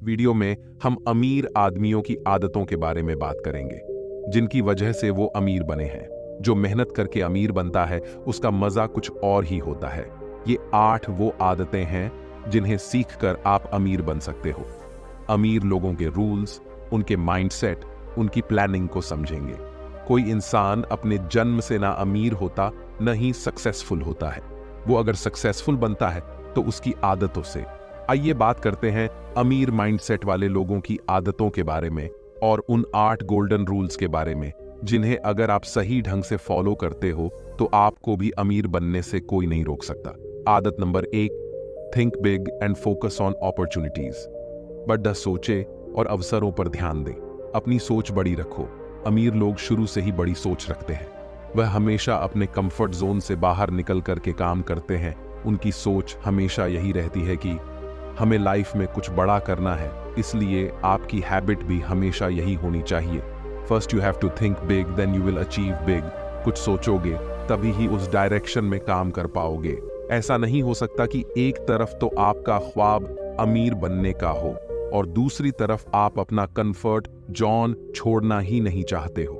Video में हम अमीर आदमियों की आदतों के बारे में बात करेंगे, जिनकी वजह से वो अमीर बने हैं। जो मेहनत करके अमीर बनता है उसका मजा कुछ और ही होता है। ये 8 वो आदतें हैं जिन्हें सीखकर आप अमीर बन सकते हो। अमीर लोगों के रूल्स, उनके माइंडसेट, उनकी प्लानिंग को समझेंगे। कोई इंसान अपने जन्म से ना अमीर होता न ही सक्सेसफुल होता है। वो अगर सक्सेसफुल बनता है तो उसकी आदतों से। आइए बात करते हैं अमीर माइंडसेट वाले लोगों की आदतों के बारे में और उन 8 गोल्डन रूल्स के बारे में, जिन्हें अगर आप सही ढंग से फॉलो करते हो तो आपको भी अमीर बनने से कोई नहीं रोक सकता। आदत number 1, think big and focus on opportunities. बड़ा सोचे और अवसरों पर ध्यान दें। अपनी सोच बड़ी रखो। अमीर लोग शुरू से ही बड़ी सोच रखते हैं। वह हमेशा अपने कंफर्ट जोन से बाहर निकल करके काम करते हैं। उनकी सोच हमेशा यही रहती है कि हमें लाइफ में कुछ बड़ा करना है, इसलिए आपकी हैबिट भी हमेशा यही होनी चाहिए। First you have to think big, then you will achieve big. कुछ सोचोगे तभी ही उस डायरेक्शन में काम कर पाओगे। ऐसा नहीं हो सकता कि एक तरफ तो आपका ख्वाब अमीर बनने का हो और दूसरी तरफ आप अपना कंफर्ट जोन छोड़ना ही नहीं चाहते हो,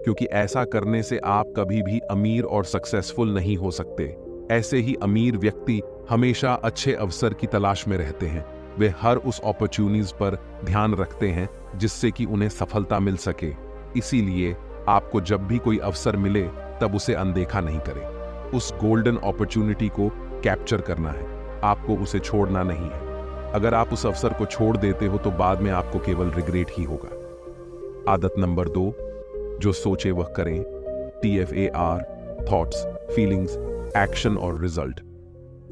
क्योंकि ऐसा करने से आप कभी भी अमीर और सक्सेसफुल नहीं हो सकते। ऐसे ही अमीर व्यक्ति हमेशा अच्छे अवसर की तलाश में रहते हैं। वे हर उस अपॉर्चुनिटीज पर ध्यान रखते हैं जिससे कि उन्हें सफलता मिल सके। इसीलिए आपको जब भी कोई अवसर मिले तब उसे अनदेखा नहीं करें। उस गोल्डन अपॉर्चुनिटी को कैप्चर करना है, आपको उसे छोड़ना नहीं है। अगर आप उस अवसर को छोड़ देते हो तो बाद में आपको केवल रिग्रेट ही होगा। आदत नंबर 2, जो सोचे वह करें। TFAR, थॉट्स, फीलिंग्स, एक्शन और रिजल्ट।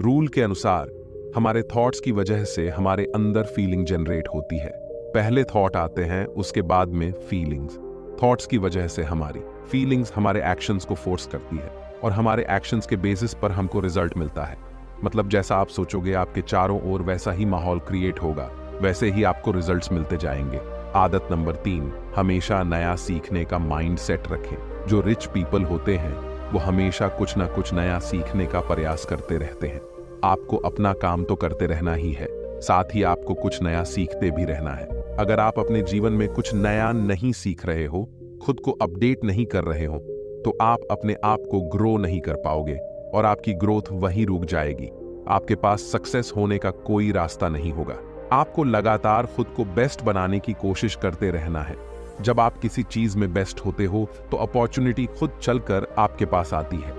रूल के अनुसार हमारे थॉट्स की वजह से हमारे अंदर फीलिंग जनरेट होती है। पहले थॉट आते हैं, उसके बाद में फीलिंग्स। थॉट्स की वजह से हमारी फीलिंग्स हमारे एक्शंस को फोर्स करती है और हमारे एक्शंस के बेसिस पर हमको रिजल्ट मिलता है। मतलब जैसा आप सोचोगे आपके चारों ओर वैसा ही माहौल क्रिएट होगा, वैसे ही आपको रिजल्ट्स मिलते जाएंगे। आदत नंबर 3, हमेशा नया सीखने का माइंड सेट रखें। जो रिच पीपल होते हैं वो हमेशा कुछ ना कुछ नया सीखने का प्रयास करते रहते हैं। आपको अपना काम तो करते रहना ही है, साथ ही आपको कुछ नया सीखते भी रहना है। अगर आप अपने जीवन में कुछ नया नहीं सीख रहे हो, खुद को अपडेट नहीं कर रहे हो, तो आप अपने आप को ग्रो नहीं कर पाओगे और आपकी ग्रोथ वहीं रुक जाएगी। आपके पास सक्सेस होने का कोई रास्ता नहीं होगा। आपको लगातार खुद को बेस्ट बनाने की कोशिश करते रहना है। जब आप किसी चीज में बेस्ट होते हो तो अपॉर्चुनिटी खुद चलकर आपके पास आती है।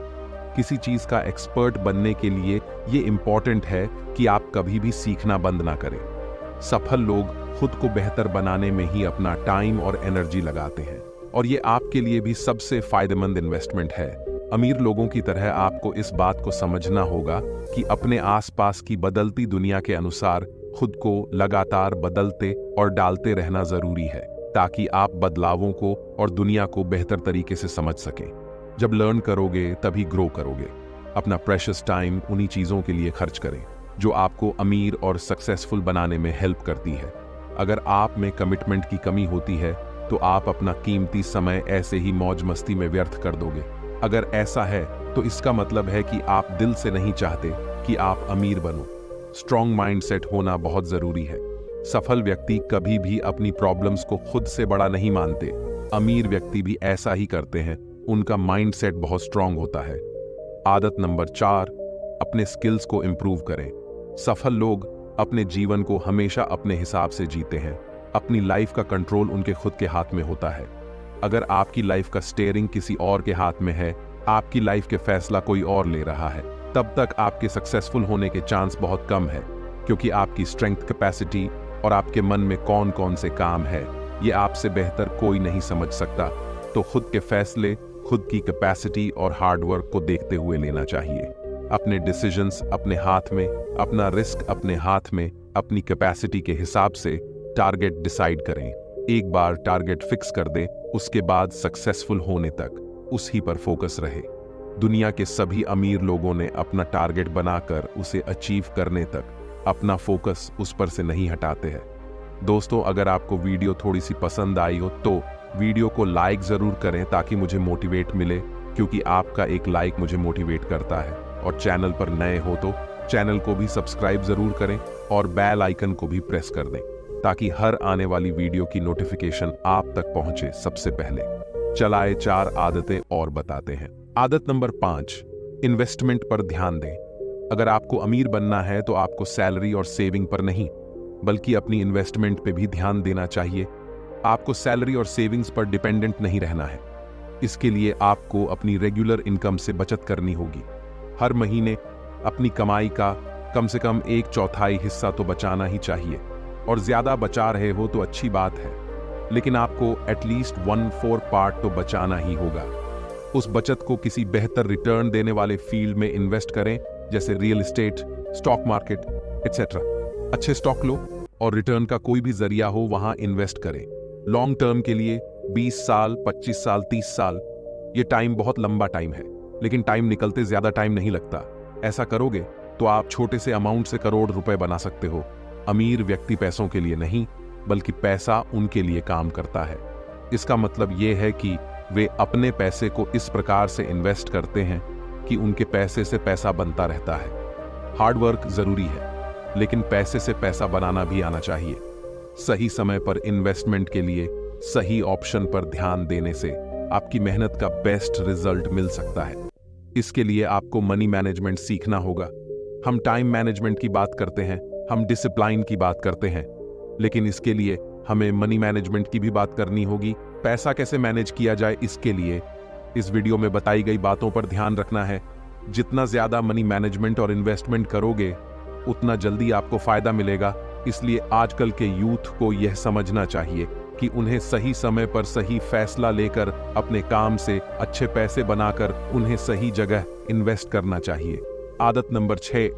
किसी चीज का एक्सपर्ट बनने के लिए ये इंपॉर्टेंट है कि आप कभी भी सीखना बंद ना करें। सफल लोग खुद को बेहतर बनाने में ही अपना टाइम और एनर्जी लगाते हैं और ये आपके लिए भी सबसे फायदेमंद इन्वेस्टमेंट है। अमीर लोगों की तरह आपको इस बात को समझना होगा कि अपने आसपास की बदलती दुनिया के अनुसार खुद को लगातार बदलते और डालते रहना जरूरी है, ताकि आप बदलावों को और दुनिया को बेहतर तरीके से समझ सकें। जब लर्न करोगे तभी ग्रो करोगे। अपना प्रेशियस टाइम उन्हीं चीज़ों के लिए खर्च करें जो आपको अमीर और सक्सेसफुल बनाने में हेल्प करती है। अगर आप में कमिटमेंट की कमी होती है तो आप अपना कीमती समय ऐसे ही मौज मस्ती में व्यर्थ कर दोगे। अगर ऐसा है तो इसका मतलब है कि आप दिल से नहीं चाहते कि आप अमीर बनो। स्ट्रॉन्ग माइंडसेट होना बहुत जरूरी है। सफल व्यक्ति कभी भी अपनी प्रॉब्लम्स को खुद से बड़ा नहीं मानते। अमीर व्यक्ति भी ऐसा ही करते हैं, उनका माइंडसेट बहुत स्ट्रॉन्ग होता है। आदत नंबर 4, अपने स्किल्स को इंप्रूव करें। सफल लोग अपने जीवन को हमेशा अपने हिसाब से जीते हैं। अपनी लाइफ का कंट्रोल उनके खुद के हाथ में होता है। अगर आपकी लाइफ का स्टीयरिंग किसी और के हाथ में है, आपकी लाइफ के फैसला कोई और ले रहा है, तब तक आपके सक्सेसफुल होने के चांस बहुत कम है, क्योंकि आपकी स्ट्रेंथ, कैपेसिटी और आपके मन में कौन कौन से काम है ये आपसे बेहतर कोई नहीं समझ सकता। तो खुद के फैसले खुद की कैपेसिटी और हार्डवर्क को देखते हुए लेना चाहिए। अपने डिसीजंस अपने हाथ में, अपना रिस्क अपने हाथ में, अपनी कैपेसिटी के हिसाब से टारगेट डिसाइड करें। एक बार टारगेट फिक्स कर दे, उसके बाद सक्सेसफुल होने तक उसी पर फोकस रहे। दुनिया के सभी अमीर लोगों ने अपना टारगेट बनाकर उसे अचीव करने तक अपना फोकस उस पर से नहीं हटाते हैं। दोस्तों, अगर आपको वीडियो थोड़ी सी पसंद आई हो तो वीडियो को लाइक जरूर करें ताकि मुझे मोटिवेट मिले, क्योंकि आपका एक लाइक मुझे मोटिवेट करता है। और चैनल पर नए हो तो चैनल को भी सब्सक्राइब जरूर करें और बेल आइकन को भी प्रेस कर दें। ताकि हर आने वाली वीडियो की नोटिफिकेशन आप तक पहुंचे सबसे पहले। चलाए 4 आदतें और बताते हैं। आदत नंबर 5, इन्वेस्टमेंट पर ध्यान दें। अगर आपको अमीर बनना है तो आपको सैलरी और सेविंग पर नहीं, बल्कि अपनी इन्वेस्टमेंट पे भी ध्यान देना चाहिए। आपको सैलरी और सेविंग्स पर डिपेंडेंट नहीं रहना है। इसके लिए आपको अपनी रेगुलर इनकम से बचत करनी होगी। हर महीने अपनी कमाई का कम से कम 1/4 हिस्सा तो बचाना ही चाहिए, और ज्यादा बचा रहे हो तो अच्छी बात है, लेकिन आपको एटलीस्ट 1/4 पार्ट तो बचाना ही होगा। उस बचत को किसी बेहतर रिटर्न देने वाले फील्ड में इन्वेस्ट करें, जैसे real estate, stock market etcetera. अच्छे स्टॉक लो और रिटर्न का कोई भी जरिया हो वहां इन्वेस्ट करें। लॉन्ग टर्म के लिए 20 साल, 25 साल, 30 साल, ये टाइम बहुत लंबा टाइम है, लेकिन टाइम निकलते ज्यादा टाइम नहीं लगता। ऐसा करोगे तो आप छोटे से अमाउंट से करोड़ रुपए बना सकते हो। अमीर व्यक्ति पैसों के लिए नहीं, बल्कि पैसा उनके लिए काम करता है। इसका मतलब यह है कि वे अपने पैसे को इस प्रकार से इन्वेस्ट करते हैं कि उनके पैसे से पैसा बनता रहता है। हार्ड वर्क जरूरी है, लेकिन पैसे से पैसा बनाना भी आना चाहिए। सही समय पर इन्वेस्टमेंट के लिए सही ऑप्शन पर ध्यान देने से आपकी मेहनत का बेस्ट रिजल्ट मिल सकता है। इसके लिए आपको मनी मैनेजमेंट सीखना होगा। हम टाइम मैनेजमेंट की बात करते हैं, हम डिसिप्लिन की बात करते हैं, लेकिन इसके लिए हमें मनी मैनेजमेंट की भी बात करनी होगी। पैसा कैसे मैनेज किया जाए, इसके लिए इस वीडियो में बताई गई बातों पर ध्यान रखना है। जितना ज्यादा मनी मैनेजमेंट और इन्वेस्टमेंट करोगे, उतना जल्दी आपको फायदा मिलेगा। इसलिए आजकल के यूथ को यह समझना चाहिए कि उन्हें सही समय पर सही फैसला लेकर अपने काम से अच्छे पैसे बनाकर उन्हें सही जगह इन्वेस्ट करना चाहिए। आदत नंबर 6,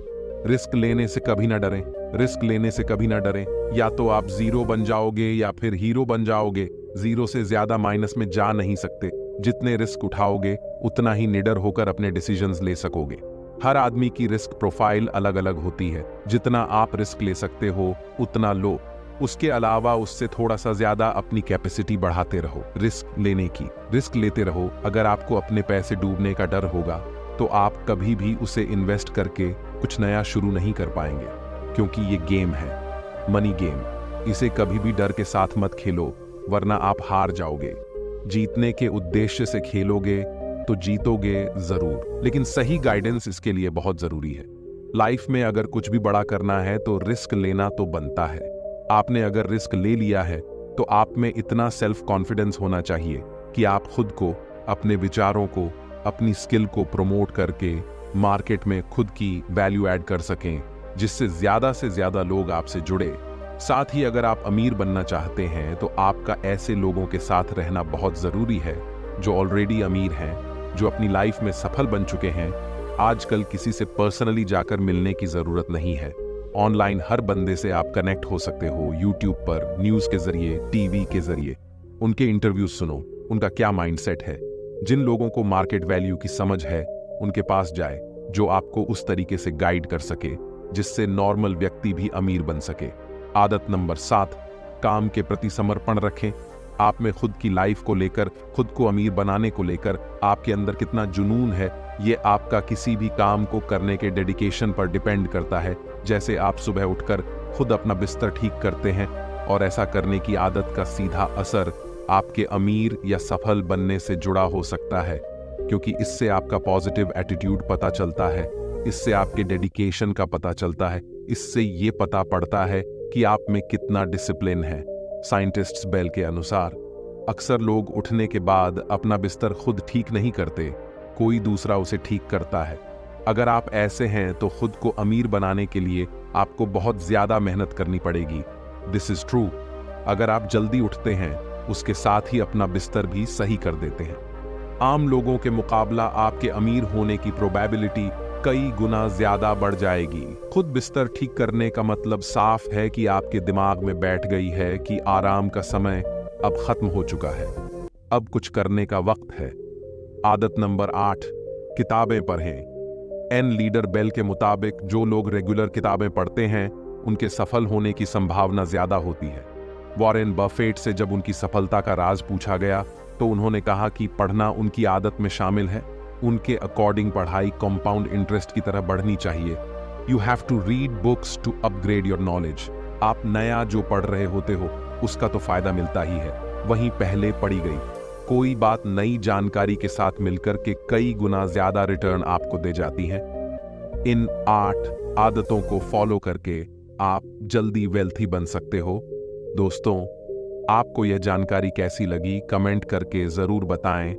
रिस्क लेने से कभी ना डरें। रिस्क लेने से कभी ना डरें। या तो आप जीरो बन जाओगे या फिर हीरो बन जाओगे। जीरो से ज्यादा माइनस में जा नहीं सकते। जितने रिस्क उठाओगे उतना ही निडर होकर अपने डिसीजंस ले सकोगे। हर आदमी की रिस्क प्रोफाइल अलग अलग होती है। जितना आप रिस्क ले सकते हो उतना लो। उसके अलावा उससे थोड़ा सा ज्यादा अपनी कैपेसिटी बढ़ाते रहो रिस्क लेने की। रिस्क लेते रहो। अगर आपको अपने पैसे डूबने का डर होगा तो आप कभी भी उसे इन्वेस्ट करके कुछ नया शुरू नहीं कर पाएंगे, क्योंकि ये गेम है, मनी गेम। इसे कभी भी डर के साथ मत खेलो, वरना आप हार जाओगे। जीतने के उद्देश्य से खेलोगे तो जीतोगे जरूर, लेकिन सही गाइडेंस इसके लिए बहुत जरूरी है। लाइफ में अगर कुछ भी बड़ा करना है तो रिस्क लेना तो बनता है। आपने अगर रिस्क ले लिया है तो आप में इतना सेल्फ कॉन्फिडेंस होना चाहिए कि आप खुद को, अपने विचारों को, अपनी स्किल को प्रमोट करके मार्केट में खुद की वैल्यू ऐड कर सकें, जिससे ज्यादा से ज्यादा लोग आपसे जुड़े। साथ ही अगर आप अमीर बनना चाहते हैं तो आपका ऐसे लोगों के साथ रहना बहुत जरूरी है जो ऑलरेडी अमीर हैं, जो अपनी लाइफ में सफल बन चुके हैं। आजकल किसी से पर्सनली जाकर मिलने की जरूरत नहीं है। ऑनलाइन हर बंदे से आप कनेक्ट हो सकते हो, यूट्यूब पर, न्यूज के जरिए, टीवी के जरिए। उनके इंटरव्यूज सुनो, उनका क्या माइंडसेट है। जिन लोगों को मार्केट वैल्यू की समझ है उनके पास जाए, जो आपको उस तरीके से गाइड कर सके जिससे नॉर्मल व्यक्ति भी अमीर बन सके। आदत नंबर 7, काम के प्रति समर्पण रखें। आप में खुद की लाइफ को लेकर, खुद को अमीर बनाने को लेकर आपके अंदर कितना जुनून है, ये आपका किसी भी काम को करने के डेडिकेशन पर डिपेंड करता है। जैसे आप सुबह उठकर खुद अपना बिस्तर ठीक करते हैं, और ऐसा करने की आदत का सीधा असर आपके अमीर या सफल बनने से जुड़ा हो सकता है, क्योंकि इससे आपका पॉजिटिव एटीट्यूड पता चलता है, इससे आपके डेडिकेशन का पता चलता है, इससे ये पता पड़ता है कि आप में कितना डिसिप्लिन है। साइंटिस्ट्स बेल के अनुसार अक्सर लोग उठने के बाद अपना बिस्तर खुद ठीक नहीं करते, कोई दूसरा उसे ठीक करता है। अगर आप ऐसे हैं तो खुद को अमीर बनाने के लिए आपको बहुत ज्यादा मेहनत करनी पड़ेगी। This is true. अगर आप जल्दी उठते हैं, उसके साथ ही अपना बिस्तर भी सही कर देते हैं, आम लोगों के मुकाबला आपके अमीर होने की प्रोबेबिलिटी कई गुना ज्यादा बढ़ जाएगी। खुद बिस्तर ठीक करने का मतलब साफ है कि आपके दिमाग में बैठ गई है कि आराम का समय अब खत्म हो चुका है, अब कुछ करने का वक्त है। आदत नंबर 8, किताबें पढ़ें। एन लीडर बेल के मुताबिक जो लोग रेगुलर किताबें पढ़ते हैं उनके सफल होने की संभावना ज्यादा होती है। वॉरेन बफेट से जब उनकी सफलता का राज पूछा गया तो उन्होंने कहा कि पढ़ना उनकी आदत में शामिल है। उनके अकॉर्डिंग पढ़ाई कंपाउंड इंटरेस्ट की तरह बढ़नी चाहिए। You have to read books to upgrade your knowledge. आप नया जो पढ़ रहे होते हो उसका तो फायदा मिलता ही है, वहीं पहले पढ़ी गई कोई बात नई जानकारी के साथ मिलकर के कई गुना ज्यादा रिटर्न आपको दे जाती है। इन 8 आदतों को फॉलो करके आप जल्दी वेल्थी बन सकते हो। दोस्तों, आपको यह जानकारी कैसी लगी कमेंट करके जरूर बताएं,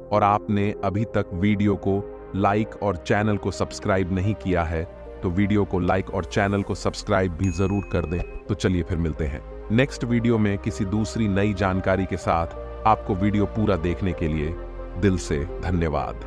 और आपने अभी तक वीडियो को लाइक और चैनल को सब्सक्राइब नहीं किया है तो वीडियो को लाइक और चैनल को सब्सक्राइब भी जरूर कर दें। तो चलिए फिर मिलते हैं नेक्स्ट वीडियो में किसी दूसरी नई जानकारी के साथ। आपको वीडियो पूरा देखने के लिए दिल से धन्यवाद।